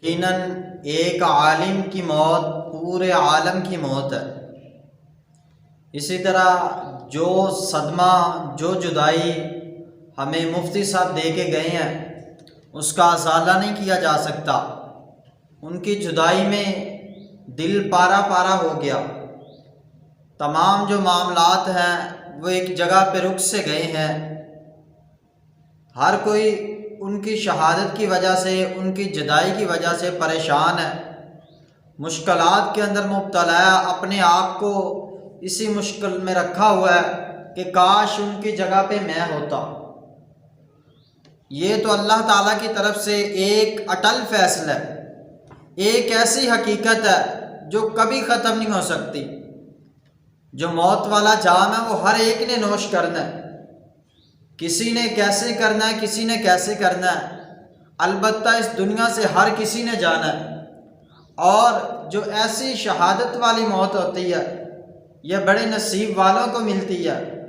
یقیناً ایک عالم کی موت پورے عالم کی موت ہے۔ اسی طرح جو صدمہ، جو جدائی ہمیں مفتی صاحب دے کے گئے ہیں اس کا ازالہ نہیں کیا جا سکتا۔ ان کی جدائی میں دل پارا پارا ہو گیا۔ تمام جو معاملات ہیں وہ ایک جگہ پہ رک سے گئے ہیں۔ ہر کوئی ان کی شہادت کی وجہ سے، ان کی جدائی کی وجہ سے پریشان ہے، مشکلات کے اندر مبتلا ہے، اپنے آپ کو اسی مشکل میں رکھا ہوا ہے کہ کاش ان کی جگہ پہ میں ہوتا۔ یہ تو اللہ تعالیٰ کی طرف سے ایک اٹل فیصلہ ہے، ایک ایسی حقیقت ہے جو کبھی ختم نہیں ہو سکتی۔ جو موت والا جام ہے وہ ہر ایک نے نوش کرنا ہے، کسی نے کیسے کرنا ہے، کسی نے کیسے کرنا ہے، البتہ اس دنیا سے ہر کسی نے جانا ہے۔ اور جو ایسی شہادت والی موت ہوتی ہے یہ بڑے نصیب والوں کو ملتی ہے۔